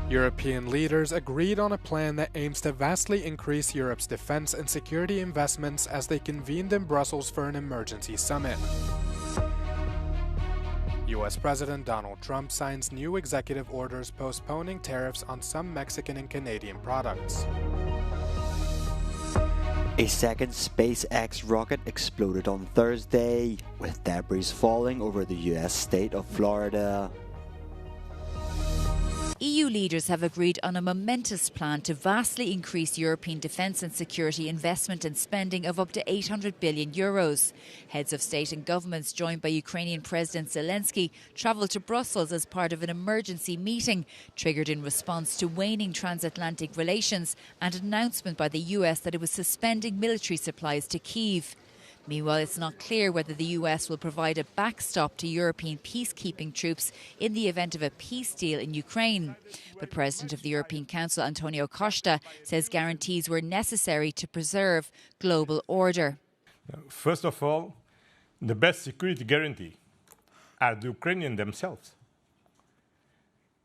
European leaders agreed on a plan that aims to vastly increase Europe's defense and security investments as they convened in Brussels for an emergency summit. U.S. President Donald Trump signs new executive orders postponing tariffs on some Mexican and Canadian products. A second SpaceX rocket exploded on Thursday, with debris falling over the U.S. state of Florida. EU leaders have agreed on a momentous plan to vastly increase European defence and security investment and spending of up to €800 billion. Heads of state and governments, joined by Ukrainian President Zelensky, travelled to Brussels as part of an emergency meeting, triggered in response to waning transatlantic relations and an announcement by the US that it was suspending military supplies to Kyiv. Meanwhile, it's not clear whether the US will provide a backstop to European peacekeeping troops in the event of a peace deal in Ukraine. But President of the European Council, Antonio Costa, says guarantees were necessary to preserve global order. First of all, the best security guarantee are the Ukrainians themselves.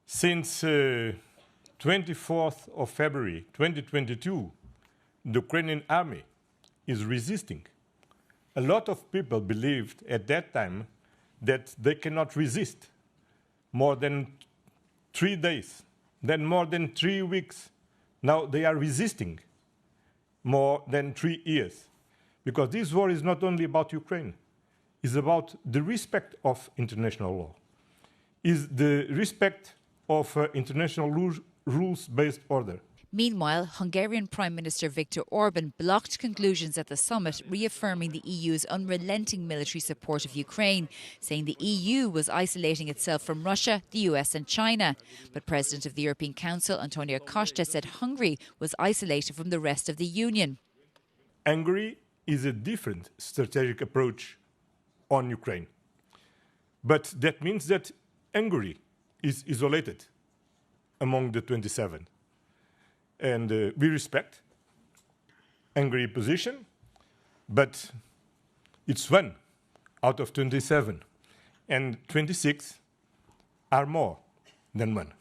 Since 24th of February 2022, the Ukrainian army is resisting. A lot of people believed at that time that they cannot resist more than 3 days, then more than 3 weeks. Now they are resisting more than 3 years. Because this war is not only about Ukraine, it's about the respect of international law, it's the respect of international rules-based order. Meanwhile, Hungarian Prime Minister Viktor Orban blocked conclusions at the summit, reaffirming the EU's unrelenting military support of Ukraine, saying the EU was isolating itself from Russia, the US and China. But President of the European Council, Antonio Costa, said Hungary was isolated from the rest of the Union. Hungary is a different strategic approach on Ukraine. But that means that Hungary is isolated among the 27. And we respect Hungary's position, but it's 1 out of 27, and 26 are more than 1.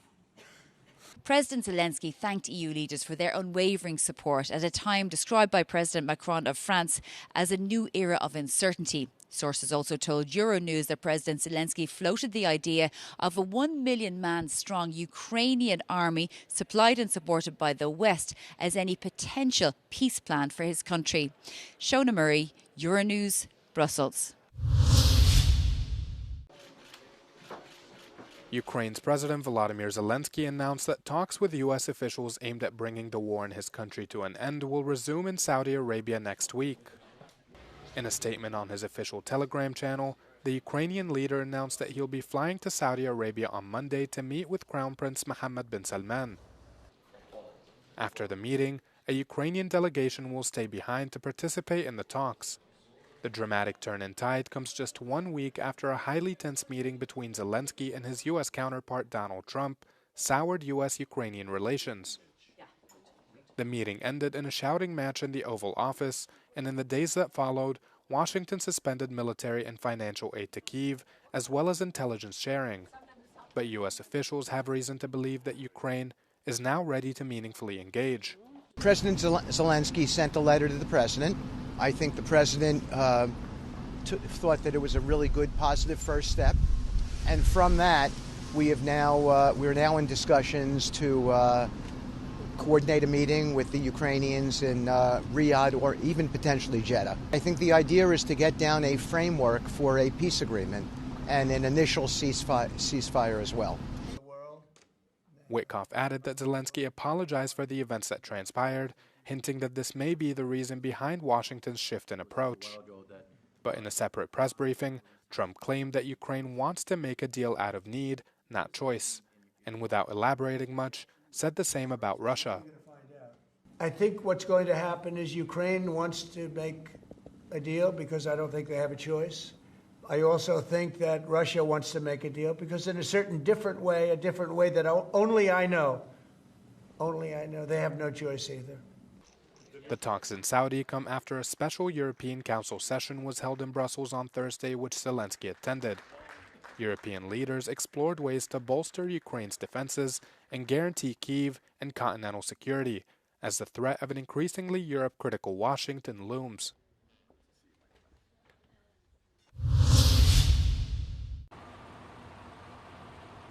President Zelensky thanked EU leaders for their unwavering support at a time described by President Macron of France as a new era of uncertainty. Sources also told Euronews that President Zelensky floated the idea of a 1 million man strong Ukrainian army supplied and supported by the West as any potential peace plan for his country. Shona Murray, Euronews, Brussels. Ukraine's President Volodymyr Zelensky announced that talks with U.S. officials aimed at bringing the war in his country to an end will resume in Saudi Arabia next week. In a statement on his official Telegram channel, the Ukrainian leader announced that he'll be flying to Saudi Arabia on Monday to meet with Crown Prince Mohammed bin Salman. After the meeting, a Ukrainian delegation will stay behind to participate in the talks. The dramatic turn in tide comes just 1 week after a highly tense meeting between Zelensky and his U.S. counterpart Donald Trump soured U.S.-Ukrainian relations. The meeting ended in a shouting match in the Oval Office, and in the days that followed, Washington suspended military and financial aid to Kyiv, as well as intelligence sharing. But U.S. officials have reason to believe that Ukraine is now ready to meaningfully engage. President Zelensky sent a letter to the president. I think the president thought that it was a really good, positive first step. And from that, we're now in discussions to coordinate a meeting with the Ukrainians in Riyadh or even potentially Jeddah. I think the idea is to get down a framework for a peace agreement and an initial ceasefire as well. Witkoff added that Zelensky apologized for the events that transpired, hinting that this may be the reason behind Washington's shift in approach. But in a separate press briefing, Trump claimed that Ukraine wants to make a deal out of need, not choice, and without elaborating much, said the same about Russia. I think what's going to happen is Ukraine wants to make a deal because I don't think they have a choice. I also think that Russia wants to make a deal because in a certain different way that only I know, they have no choice either. The talks in Saudi come after a special European Council session was held in Brussels on Thursday, which Zelensky attended. European leaders explored ways to bolster Ukraine's defenses and guarantee Kyiv and continental security, as the threat of an increasingly Europe-critical Washington looms.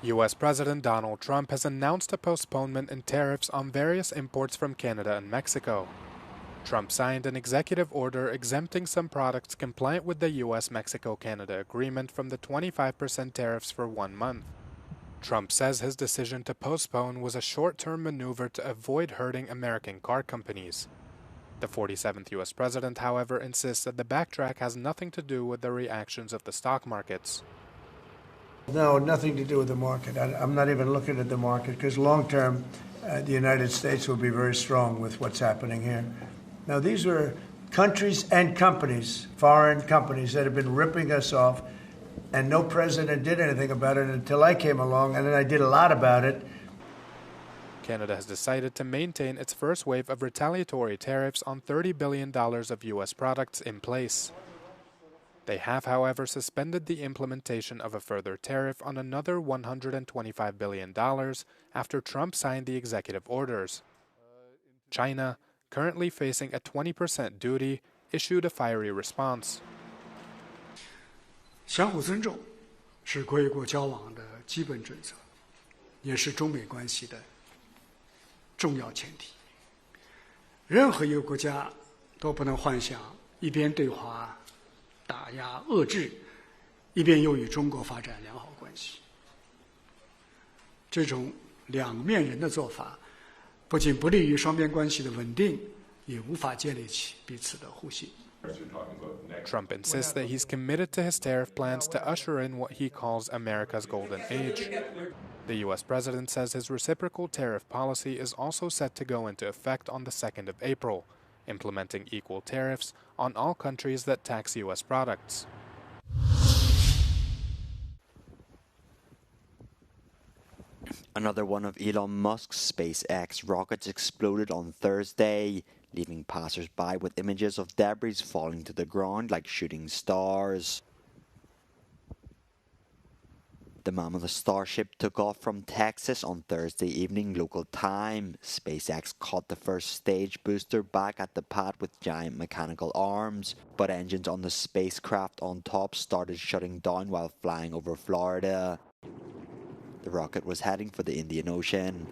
U.S. President Donald Trump has announced a postponement in tariffs on various imports from Canada and Mexico. Trump signed an executive order exempting some products compliant with the U.S.-Mexico-Canada agreement from the 25% tariffs for 1 month. Trump says his decision to postpone was a short-term maneuver to avoid hurting American car companies. The 47th U.S. president, however, insists that the backtrack has nothing to do with the reactions of the stock markets. No, nothing to do with the market. I'm not even looking at the market because long-term, the United States will be very strong with what's happening here. Now, these were countries and companies, foreign companies, that have been ripping us off, and no president did anything about it until I came along, and then I did a lot about it. Canada has decided to maintain its first wave of retaliatory tariffs on $30 billion of U.S. products in place. They have, however, suspended the implementation of a further tariff on another $125 billion after Trump signed the executive orders. China, currently facing a 20% duty, issued a fiery response. 相互尊重是国与国交往的基本准则，也是中美关系的重要前提。任何一个国家都不能幻想一边对华打压遏制，一边又与中国发展良好关系。这种两面人的做法，不仅不利于双边关系的稳定，也无法建立起彼此的互信。 Trump insists that he's committed to his tariff plans to usher in what he calls America's golden age. The U.S. president says his reciprocal tariff policy is also set to go into effect on the 2nd of April, implementing equal tariffs on all countries that tax U.S. products. Another one of Elon Musk's SpaceX rockets exploded on Thursday, leaving passers-by with images of debris falling to the ground like shooting stars. The mammoth Starship took off from Texas on Thursday evening local time. SpaceX caught the first stage booster back at the pad with giant mechanical arms, but engines on the spacecraft on top started shutting down while flying over Florida. The rocket was heading for the Indian Ocean.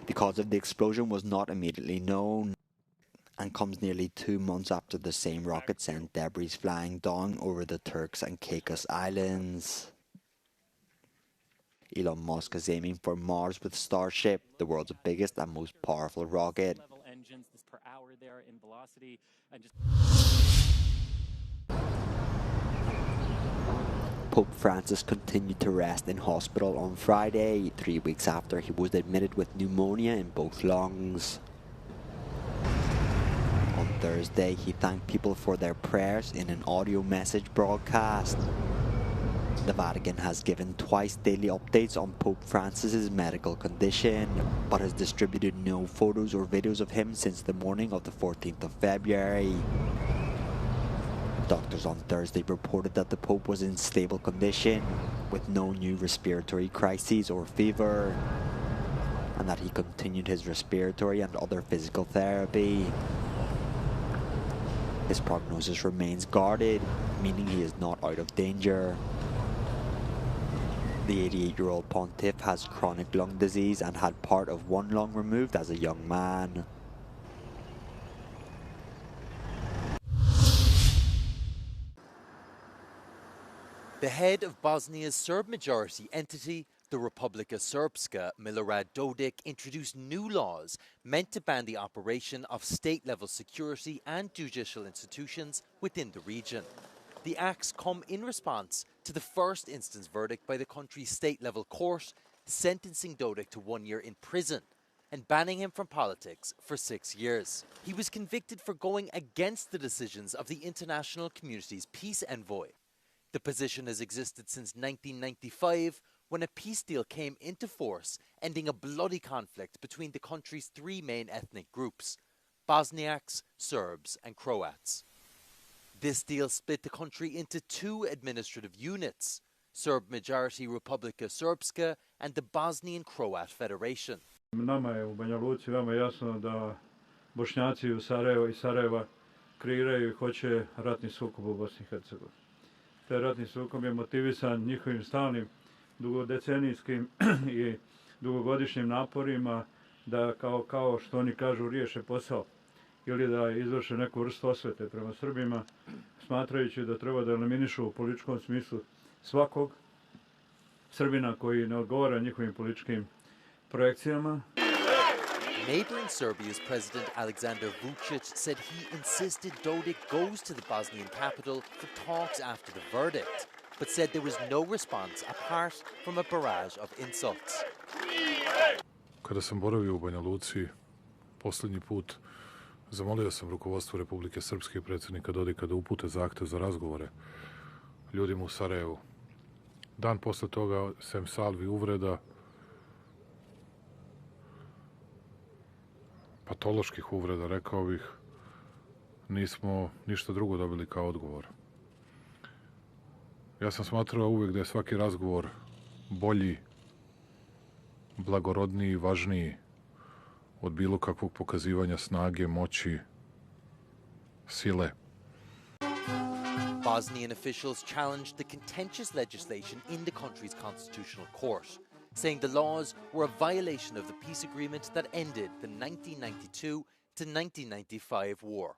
The cause of the explosion was not immediately known, and comes nearly 2 months after the same rocket sent debris flying down over the Turks and Caicos Islands. Elon Musk is aiming for Mars with Starship, the world's biggest and most powerful rocket. Pope Francis continued to rest in hospital on Friday, 3 weeks after he was admitted with pneumonia in both lungs. On Thursday, he thanked people for their prayers in an audio message broadcast. The Vatican has given twice daily updates on Pope Francis's medical condition, but has distributed no photos or videos of him since the morning of the 14th of February. Doctors on Thursday reported that the Pope was in stable condition, with no new respiratory crises or fever, and that he continued his respiratory and other physical therapy. His prognosis remains guarded, meaning he is not out of danger. The 88-year-old pontiff has chronic lung disease and had part of one lung removed as a young man. The head of Bosnia's Serb-majority entity, the Republika Srpska, Milorad Dodik, introduced new laws meant to ban the operation of state-level security and judicial institutions within the region. The acts come in response to the first instance verdict by the country's state-level court, sentencing Dodik to 1 year in prison and banning him from politics for 6 years. He was convicted for going against the decisions of the international community's peace envoy. The position has existed since 1995, when a peace deal came into force, ending a bloody conflict between the country's three main ethnic groups: Bosniaks, Serbs and Croats. This deal split the country into two administrative units: Serb-majority Republika Srpska and the Bosnian Croat Federation. Nama je u Banja Luci veoma jasno da Bošnjaci u Sarajevo i Sarajeva kreiraju i hoće ratni sukob u Bosni i Hercegovini. Taj ratni sukob je motivisan njihovim stalnim dugodecenijskim i dugogodišnjim naporima da kao što oni kažu riješe posao ili da izvrše neku vrstu osvete prema Srbima, smatrajući da treba da eliminišu u političkom smislu svakog Srbina koji ne odgovara njihovim političkim projekcijama. Neighbouring Serbia's President Aleksandar Vučić said he insisted Dodik goes to the Bosnian capital for talks after the verdict, but said there was no response apart from a barrage of insults. Kada sam boravio u Banja Luci posljednji put, zamolio sam rukovodstvo Republike Srpske i predsjednika Dodika da upute zahtev za razgovore ljudima u Sarajevu. Dan posle toga, sem salvi uvreda, patoloških uvreda, rekao bih, nismo ništa drugo dobili kao odgovor. Ja sam smatrao uvijek da je svaki razgovor bolji, blagorodniji i važniji od bilo kakvog pokazivanja snage, moći, sile. Bosnian officials challenged the contentious legislation in the country's constitutional court, saying the laws were a violation of the peace agreement that ended the 1992 to 1995 war.